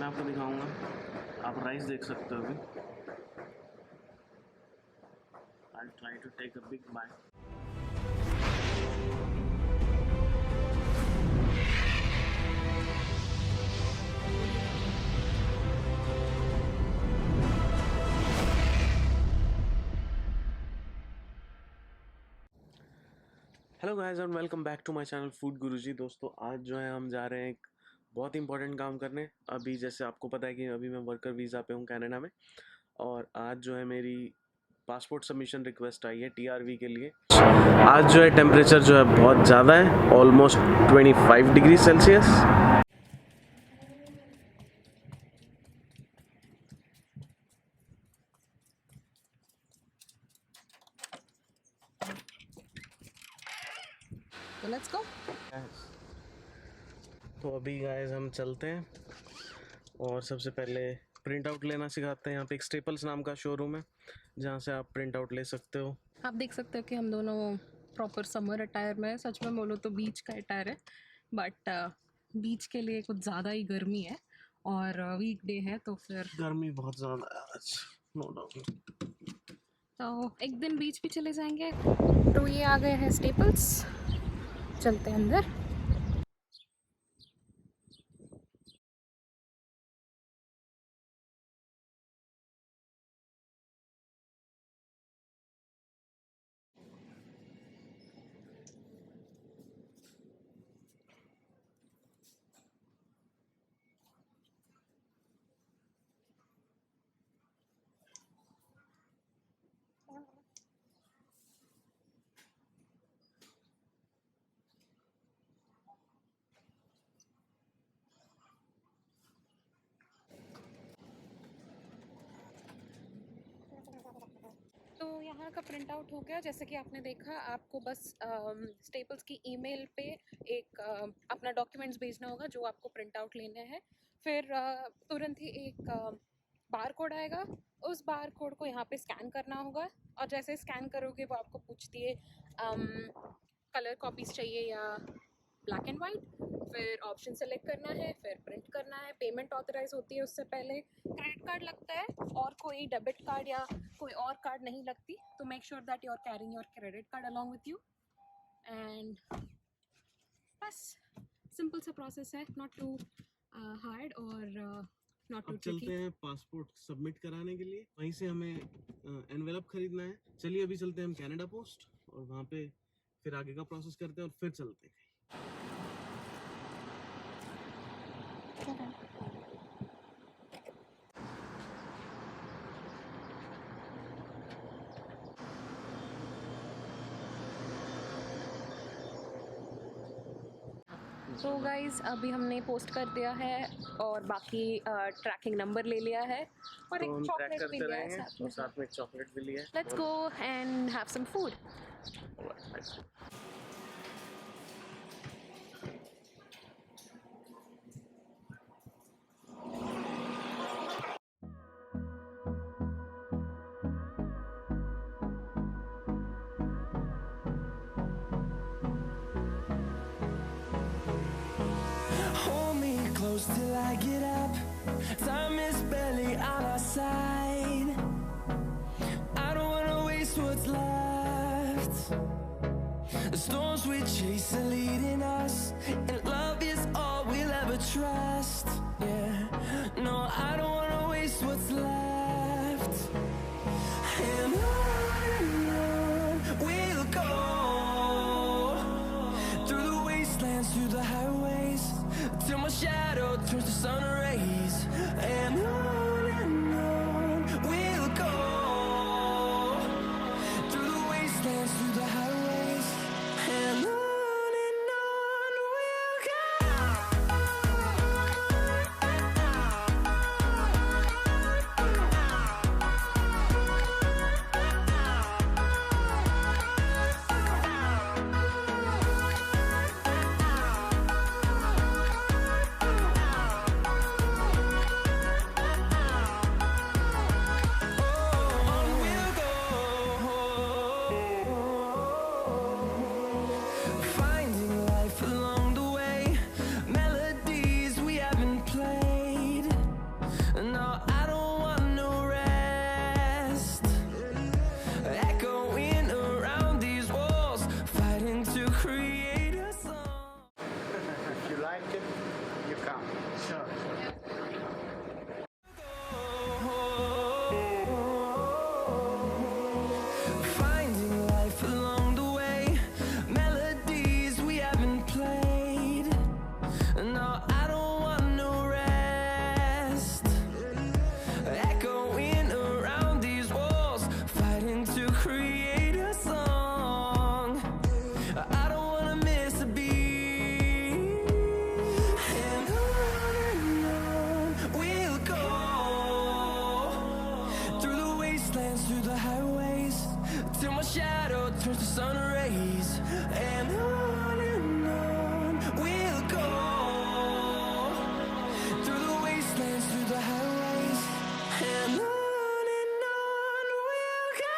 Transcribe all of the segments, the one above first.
मैं आपको दिखाऊंगा। आप राइस देख सकते हो अभी। I'll try to take a big bite. Hello guys and welcome back to my channel food Guruji. दोस्तों आज जो है हम जा रहे हैं एक बहुत इंपॉर्टेंट काम करने। अभी जैसे आपको पता है कि अभी मैं वर्कर वीज़ा पे हूँ कनाडा में, और आज जो है मेरी पासपोर्ट सबमिशन रिक्वेस्ट आई है टीआरवी के लिए। आज जो है टेम्परेचर जो है बहुत ज़्यादा है, almost 25 degree Celsius. Let's go. तो अभी गाइस हम चलते हैं और सबसे पहले प्रिंट आउट लेना सिखाते हैं। यहाँ पे एक स्टेपल्स नाम का शोरूम है जहाँ से आप प्रिंट आउट ले सकते हो। आप देख सकते हो कि हम दोनों प्रॉपर समर अटायर में है। सच में बोलो तो बीच का अटायर है, बट बीच के लिए कुछ ज़्यादा ही गर्मी है और वीक डे है तो फिर गर्मी बहुत ज़्यादा है आज, नो डाउट। तो एक दिन बीच भी चले जाएंगे। तो ये आ गए हैं स्टेपल्स, चलते हैं अंदर। तो यहाँ का प्रिंट आउट हो गया। जैसे कि आपने देखा, आपको बस स्टेपल्स की ईमेल पे एक अपना डॉक्यूमेंट्स भेजना होगा जो आपको प्रिंट आउट लेने हैं। फिर तुरंत ही एक बार कोड आएगा, उस बार कोड को यहाँ पे स्कैन करना होगा और जैसे स्कैन करोगे वो आपको पूछती है कलर कॉपीज़ चाहिए या ब्लैक एंड वाइट। फिर ऑप्शन सेलेक्ट करना है, फिर प्रिंट करना है। पेमेंट ऑथराइज होती है उससे पहले क्रेडिट कार्ड लगता है और कोई डेबिट कार्ड या कोई और कार्ड नहीं लगती। तो make sure that you are carrying your credit card along with you. And बस सिंपल सा प्रोसेस है, नॉट टू हार्ड और नॉट टू ट्रिकी। चलते हैं पासपोर्ट सबमिट कराने के लिए। वहीं से हमें एनवेलप खरीदना है। चलिए अभी चलते हैं हम कनाडा पोस्ट और वहाँ पे फिर आगे का प्रोसेस करते हैं और फिर चलते हैं। तो गाइज़ अभी हमने पोस्ट कर दिया है और बाकी ट्रैकिंग नंबर ले लिया है और तो एक चॉकलेट भी लिया है साथ में चॉकलेट भी लिया है। Let's go and have some food. Close till I get up. Time is barely on our side. I don't wanna waste what's left. The storms we chase are leading us, and love is all we'll ever trust. Yeah, no, I don't wanna waste what's left. And on we'll go, through the wastelands, through the highways, till my shadow turns to sun rays. And on we'll go, through the wastelands, through the highways. And on we'll go. turns to sun rays, and on we'll go, through the wastelands, through the highways, and on we'll go.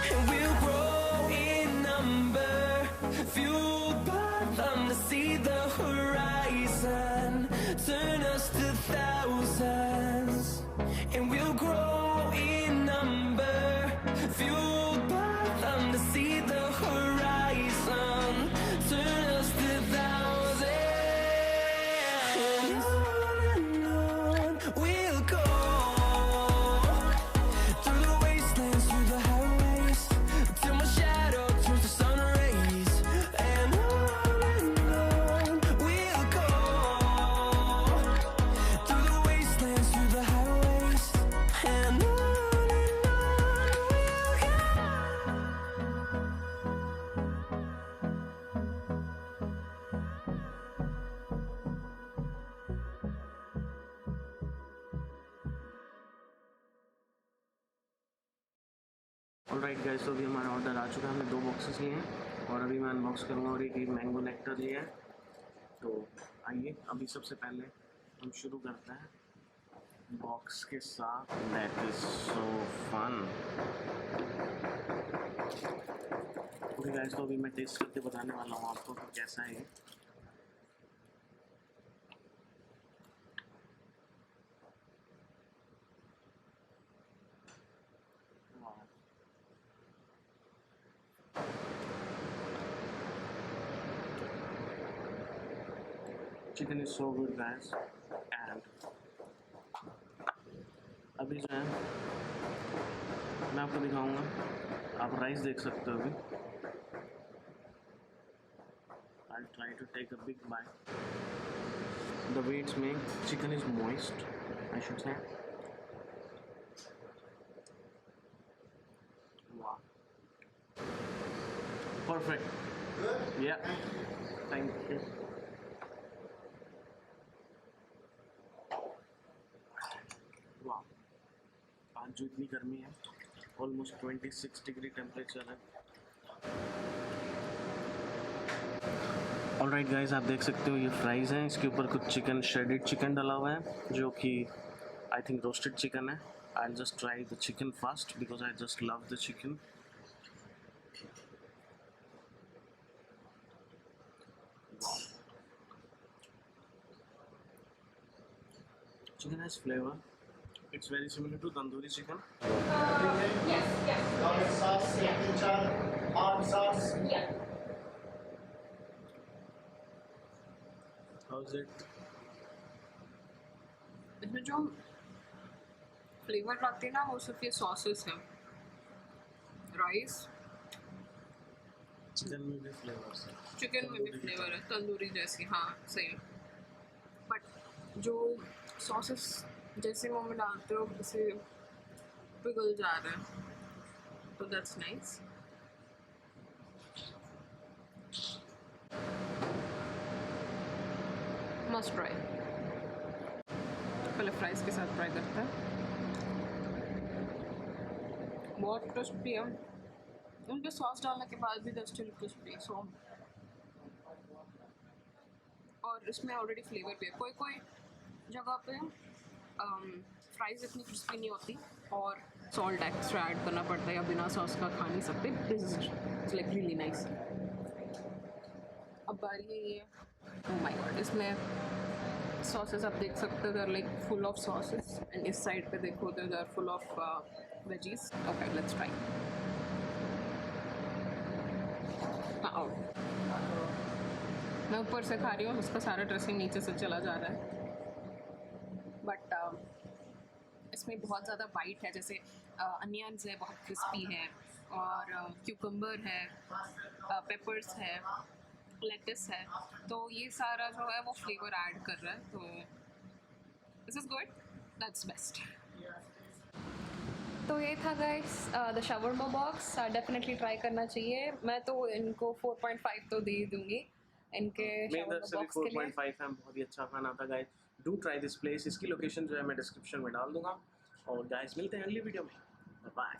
And we'll grow in number, fueled by them to see the horizon, turn us to thousands. And we'll grow in number, fueled by them to see the horizon, turn us to thousands. And on we'll go, through the wastelands, through the highways, till my shadow turns to sun rays, and on we'll go, through the wastelands, through the highways, and on we'll go. Alright guys, तो अभी हमारा order आ चुका है। हमने 2 boxes लिए हैं और अभी मैं अनबॉक्स करूँगा और एक मैंगो नेक्टर लिया है। तो आइए अभी सबसे पहले हम शुरू करते हैं बॉक्स के साथ। That is so fun. Okay guys, तो अभी मैं टेस्ट करके बताने वाला हूँ आपको कि कैसा है ये। Chicken is so good guys. And अभी जो है मैं आपको दिखाऊंगा, आप राइस देख सकते हो। अभी I try to take a big bite. The way it's made, chicken is moist I should say. वाह, परफेक्ट। या थैंक यू। वाह, आज जो इतनी गर्मी है, ऑलमोस्ट 26 डिग्री टेम्परेचर है। ऑलराइट गाइस, आप देख सकते हो ये फ्राइज़ हैं, इसके ऊपर कुछ चिकन, श्रेडेड चिकन डाला हुआ है जो कि आई थिंक रोस्टेड चिकन है। I will just try the chicken first because I just love the chicken. Chicken has flavor. It's very similar to tandoori chicken. Garlic sauce, ketchup, hot sauce. How's it? इसमें जो flavour आते हैं ना, वो सिर्फ ये sauces हैं। Rice, chicken में भी फ्लेवर्स है। चिकन में भी फ्लेवर है, तंदूरी जैसी। हाँ सही है, बट जो सॉसेस जैसे मुंह में डालते हो उसे पिघल जा रहा है, तो दैट्स नाइस। Must try. पहले फ्राइज के साथ ट्राई करते हैं। बहुत क्रिस्पी है, उन पे सॉस डालने के बाद भी दैट्स स्टिल क्रिस्पी। सो और इसमें ऑलरेडी फ्लेवर भी है। कोई कोई जगह पे फ्राइज़ इतनी क्रिस्पी नहीं होती और सॉल्ट एक्स्ट्रा ऐड करना पड़ता है या बिना सॉस का खा नहीं सकते। This is like really nice. अब बारी है ये, ओह माय गॉड, इसमें सॉसेस आप देख सकते हो, they are like full of sauces, and इस साइड पे देखो they are full of veggies. Okay let's try. मैं ऊपर से खा रही हूँ, उसका सारा ड्रेसिंग नीचे से चला जा रहा है, बट इसमें बहुत ज़्यादा बाइट है। जैसे अनियंस है, बहुत क्रिस्पी है, और क्यूकम्बर है, पेपर्स है, लेटस है, तो ये सारा जो है वो फ्लेवर ऐड कर रहा है। तो this is good. That's best. तो ये था guys the shawarma box, definitely try करना चाहिए। मैं तो इनको 4.5 तो दे ही दूंगी इनके मेरी तरफ शावरमा से भी बॉक्स के लिए। 4.5 है, बहुत ही अच्छा खाना था guys. Do try this place, इसकी लोकेशन जो है मैं डिस्क्रिप्शन में डाल दूंगा। और गाइस मिलते हैं अगली वीडियो में, बाय।